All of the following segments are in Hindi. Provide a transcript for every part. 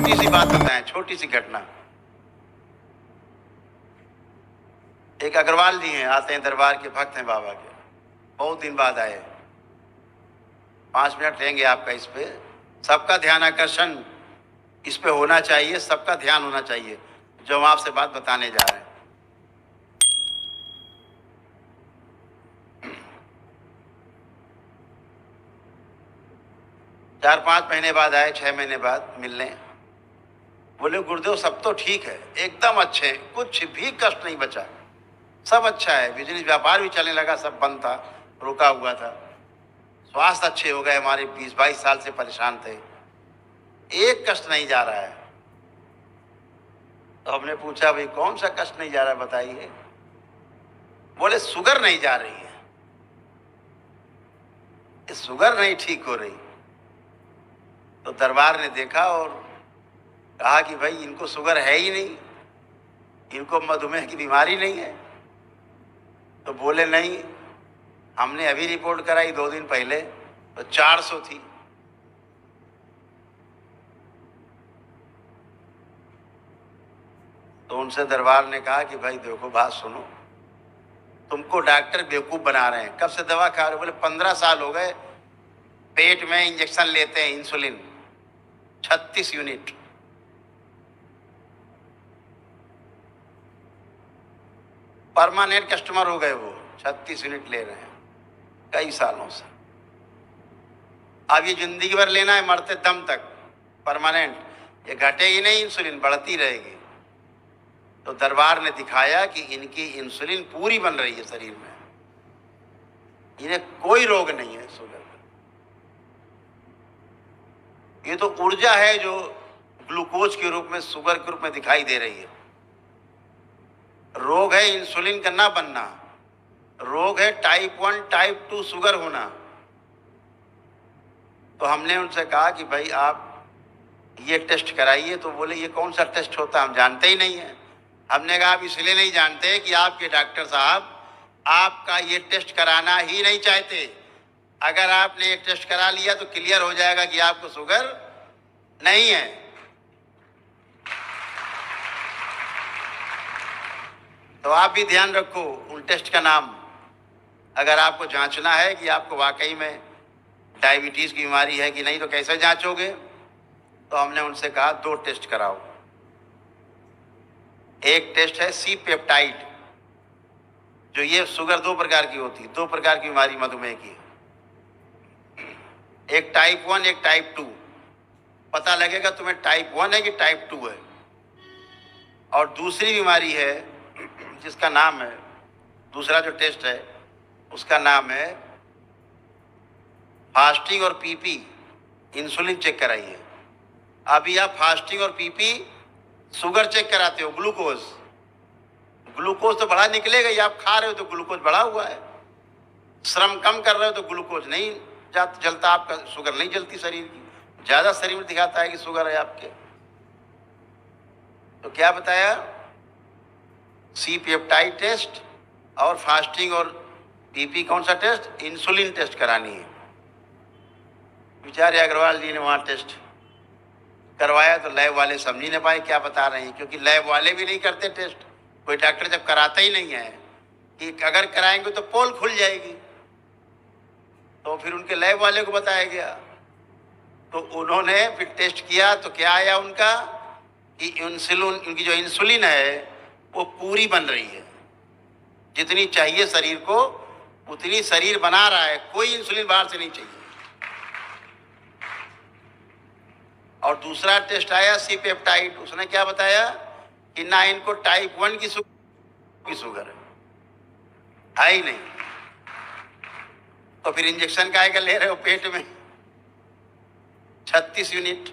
छोटी सी बात बताएं, छोटी सी घटना। एक अग्रवाल जी हैं, आते हैं दरबार के, भक्त हैं बाबा के, बहुत दिन बाद आए। 5 मिनट लेंगे आपका इस पे। सबका ध्यान आकर्षण इस पे होना चाहिए, सबका ध्यान होना चाहिए जो हम आपसे बात बताने जा रहे हैं। चार 5 महीने बाद आए, 6 महीने बाद मिलने। बोले गुरुदेव सब तो ठीक है, एकदम अच्छे हैं, कुछ भी कष्ट नहीं बचा, सब अच्छा है, बिजनेस व्यापार भी चलने लगा, सब बंद था, रुका हुआ था, स्वास्थ्य अच्छे हो गए हमारे, 20-22 साल से परेशान थे, एक कष्ट नहीं जा रहा है। तो हमने पूछा भाई कौन सा कष्ट नहीं जा रहा है बताइए। बोले शुगर नहीं जा रही है, शुगर नहीं ठीक हो रही। तो दरबार ने देखा और कहा कि भाई इनको शुगर है ही नहीं, इनको मधुमेह की बीमारी नहीं है। तो बोले नहीं, हमने अभी रिपोर्ट कराई 2 दिन पहले, तो 400 थी। तो उनसे दरबार ने कहा कि भाई देखो बात सुनो, तुमको डॉक्टर बेवकूफ बना रहे हैं, कब से दवा खा रहे हो? बोले 15 साल हो गए, पेट में इंजेक्शन लेते हैं, इंसुलिन 36 यूनिट। परमानेंट कस्टमर हो गए वो, 36 यूनिट ले रहे हैं कई सालों से। अब ये जिंदगी भर लेना है, मरते दम तक, परमानेंट, ये घटेगी नहीं, इंसुलिन बढ़ती रहेगी। तो दरबार ने दिखाया कि इनकी इंसुलिन पूरी बन रही है शरीर में, इन्हें कोई रोग नहीं है शुगर का। ये तो ऊर्जा है जो ग्लूकोज के रूप में, शुगर के रूप में दिखाई दे रही है। रोग है इंसुलिन का ना बनना, रोग है टाइप 1 टाइप 2 शुगर होना। तो हमने उनसे कहा कि भाई आप ये टेस्ट कराइए। तो बोले ये कौन सा टेस्ट होता है, हम जानते ही नहीं है। हमने कहा आप इसलिए नहीं जानते कि आपके डॉक्टर साहब आपका ये टेस्ट कराना ही नहीं चाहते। अगर आपने ये टेस्ट करा लिया तो क्लियर हो जाएगा कि आपको शुगर नहीं है। तो आप भी ध्यान रखो उन टेस्ट का नाम। अगर आपको जांचना है कि आपको वाकई में डायबिटीज की बीमारी है कि नहीं, तो कैसे जांचोगे? तो हमने उनसे कहा 2 टेस्ट कराओ। एक टेस्ट है सी पेप्टाइड, जो ये शुगर 2 प्रकार की होती है, 2 प्रकार की बीमारी मधुमेह की, एक टाइप 1 एक टाइप 2। पता लगेगा तुम्हें टाइप 1 है कि टाइप 2 है। और दूसरी बीमारी है जिसका नाम है, दूसरा जो टेस्ट है उसका नाम है फास्टिंग और पीपी इंसुलिन चेक कराइए। अभी आप फास्टिंग और पीपी शुगर चेक कराते हो, ग्लूकोज, ग्लूकोज तो बढ़ा निकलेगा ही, आप खा रहे हो तो ग्लूकोज बढ़ा हुआ है, श्रम कम कर रहे हो तो ग्लूकोज नहीं जलता, आपका शुगर नहीं जलती शरीर की, ज्यादा शरीर में दिखाता है कि शुगर है आपके। तो क्या बताया, सी पेप्टाइड टेस्ट और फास्टिंग और पीपी कौन सा टेस्ट, इंसुलिन टेस्ट करानी है। बेचारे अग्रवाल जी ने वहां टेस्ट करवाया तो लैब वाले समझ ही नहीं पाए क्या बता रहे हैं, क्योंकि लैब वाले भी नहीं करते टेस्ट। कोई डॉक्टर जब कराता ही नहीं है कि अगर कराएंगे तो पोल खुल जाएगी, तो फिर उनके लैब वाले को बताया गया। तो उन्होंने फिर टेस्ट किया तो क्या आया उनका कि इंसुलिन, उनकी जो इंसुलिन है वो पूरी बन रही है, जितनी चाहिए शरीर को उतनी शरीर बना रहा है, कोई इंसुलिन बाहर से नहीं चाहिए। और दूसरा टेस्ट आया सी पेप्टाइड, उसने क्या बताया कि ना इनको टाइप 1 की शुगर है ही नहीं। तो फिर इंजेक्शन काहे का ले रहे हो पेट में, 36 यूनिट।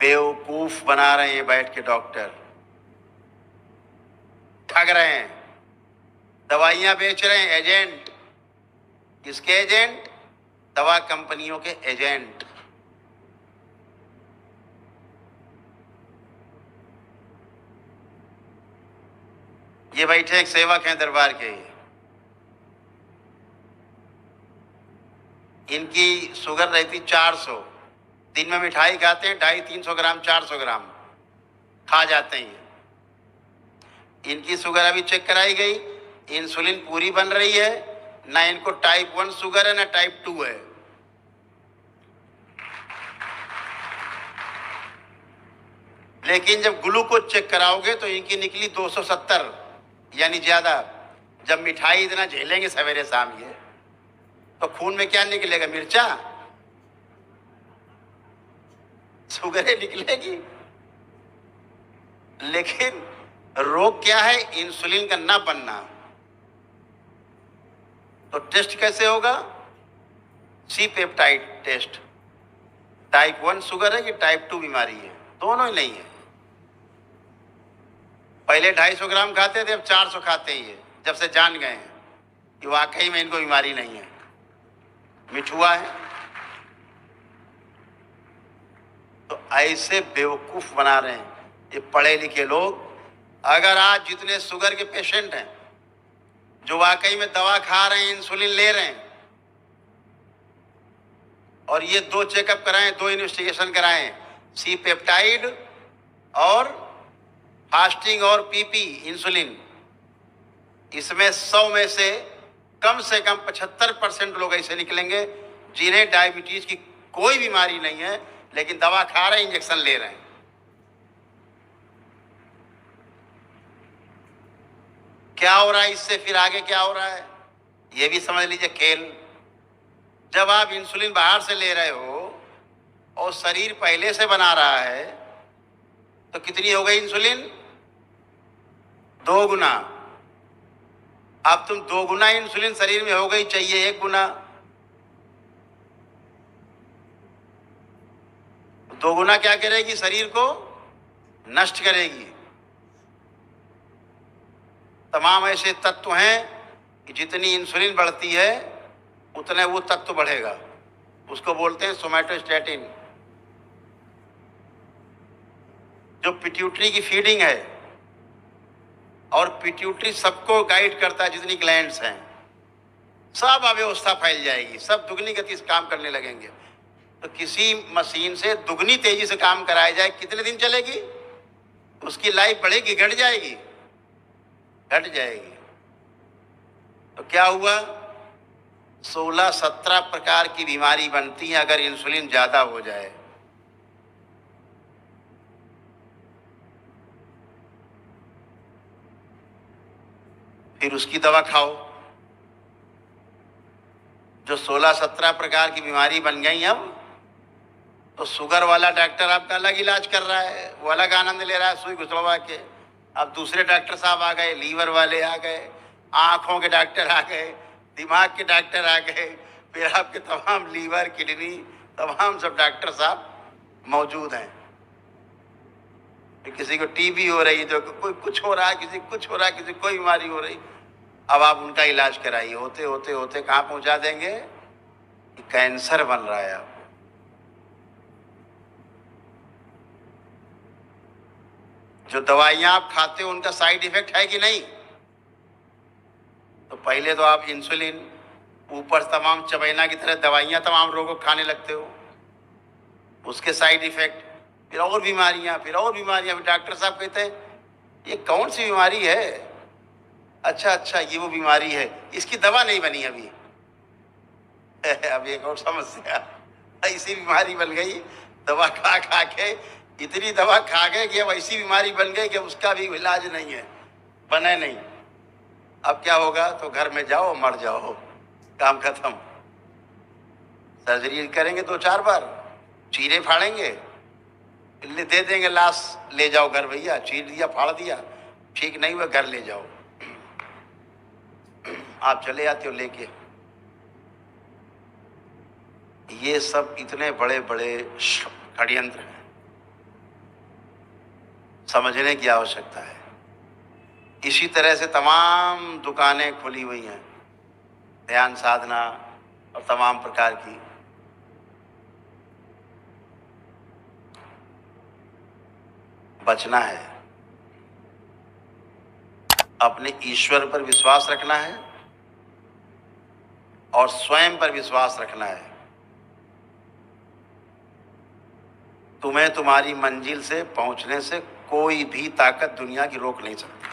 बेवकूफ बना रहे हैं बैठ के डॉक्टर, ठग रहे हैं, दवाइयां बेच रहे हैं, एजेंट। किसके एजेंट? दवा कंपनियों के एजेंट। ये बैठे एक सेवक हैं दरबार के, इनकी शुगर रहती 400, दिन में मिठाई खाते हैं 250-300 ग्राम 400 ग्राम खा जाते हैं। इनकी शुगर अभी चेक कराई गई, इंसुलिन पूरी बन रही है, ना इनको टाइप 1 शुगर है ना टाइप 2 है। लेकिन जब ग्लूकोज चेक कराओगे तो इनकी निकली 270, यानी ज्यादा। जब मिठाई इतना झेलेंगे सवेरे शाम ये, तो खून में क्या निकलेगा? मिर्चा, शुगरें निकलेगी। लेकिन रोग क्या है? इंसुलिन का ना बनना। तो टेस्ट कैसे होगा? C peptide test. Type 1 sugar है कि टाइप 2 बीमारी है? दोनों ही नहीं है। पहले 250 ग्राम खाते थे, अब 400 खाते ही है, जब से जान गए हैं कि वाकई में इनको बीमारी नहीं है, मिठुआ है। तो ऐसे बेवकूफ बना रहे हैं ये पढ़े लिखे लोग। अगर आज जितने शुगर के पेशेंट हैं जो वाकई में दवा खा रहे हैं, इंसुलिन ले रहे हैं, और ये 2 चेकअप कराएं, 2 इन्वेस्टिगेशन कराएं, सी पेप्टाइड और फास्टिंग और पीपी इंसुलिन, इसमें 100 में से कम 75% लोग ऐसे निकलेंगे जिन्हें डायबिटीज की कोई बीमारी नहीं है, लेकिन दवा खा रहे हैं, इंजेक्शन ले रहे हैं। क्या हो रहा है इससे? फिर आगे क्या हो रहा है ये भी समझ लीजिए खेल। जब आप इंसुलिन बाहर से ले रहे हो और शरीर पहले से बना रहा है, तो कितनी हो गई इंसुलिन? 2 गुना। अब तुम 2 गुना इंसुलिन शरीर में हो गई, चाहिए 1 गुना। 2 गुना क्या करेगी? शरीर को नष्ट करेगी। तमाम ऐसे तत्व हैं कि जितनी इंसुलिन बढ़ती है उतने वो तत्व बढ़ेगा। उसको बोलते हैं सोमैटोस्टैटिन। जो पिट्यूटरी की फीडिंग है, और पिट्यूटरी सबको गाइड करता है, जितनी ग्लैंड्स हैं सब अव्यवस्था फैल जाएगी, सब दुगनी गति से काम करने लगेंगे। तो किसी मशीन से दुगनी तेजी से काम कराया जाए, कितने दिन चलेगी? उसकी लाइफ बढ़ेगी, घट जाएगी? घट जाएगी। तो क्या हुआ? 16-17 प्रकार की बीमारी बनती है अगर इंसुलिन ज्यादा हो जाए। फिर उसकी दवा खाओ। जो 16-17 प्रकार की बीमारी बन गई, अब तो शुगर वाला डॉक्टर आपका अलग इलाज कर रहा है, वो अलग आनंद ले रहा है सुई घुसड़वा के। अब दूसरे डॉक्टर साहब आ गए, लीवर वाले आ गए, आंखों के डॉक्टर आ गए, दिमाग के डॉक्टर आ गए, फिर आपके तमाम लीवर, किडनी, तमाम सब डॉक्टर साहब मौजूद हैं। किसी को टीबी हो रही, तो कोई कुछ हो रहा है, किसी कुछ हो रहा है, किसी कोई बीमारी हो रही। अब आप उनका इलाज कराइए, होते होते होते कहाँ पहुंचा देंगे कि कैंसर बन रहा है। आप जो दवाइयां आप खाते हो उनका साइड इफेक्ट है कि नहीं? तो पहले तो आप इंसुलिन, ऊपर तमाम चबैना की तरह दवाइयां तमाम रोगों को खाने लगते हो, उसके साइड इफेक्ट, फिर और बीमारियां, फिर और बीमारियां। फिर डॉक्टर साहब कहते हैं ये कौन सी बीमारी है? अच्छा ये वो बीमारी है, इसकी दवा नहीं बनी अभी। अब एक और समस्या, ऐसी बीमारी बन गई, दवा खा खा के इतनी दवा खा गए कि अब ऐसी बीमारी बन गई कि उसका भी इलाज नहीं है, बने नहीं। अब क्या होगा? तो घर में जाओ, मर जाओ, काम खत्म। सर्जरी करेंगे 2-4 बार, चीरे फाड़ेंगे, दे देंगे लाश, ले जाओ घर, भैया चीर दिया, फाड़ दिया, ठीक नहीं हुआ घर ले जाओ। आप चले आते हो लेके। ये सब इतने बड़े बड़े षड्यंत्र हैं, समझने की आवश्यकता है। इसी तरह से तमाम दुकानें खुली हुई हैं, ध्यान साधना और तमाम प्रकार की। बचना है, अपने ईश्वर पर विश्वास रखना है और स्वयं पर विश्वास रखना है। तुम्हें तुम्हारी मंजिल से पहुंचने से कोई भी ताकत दुनिया की रोक नहीं सकती।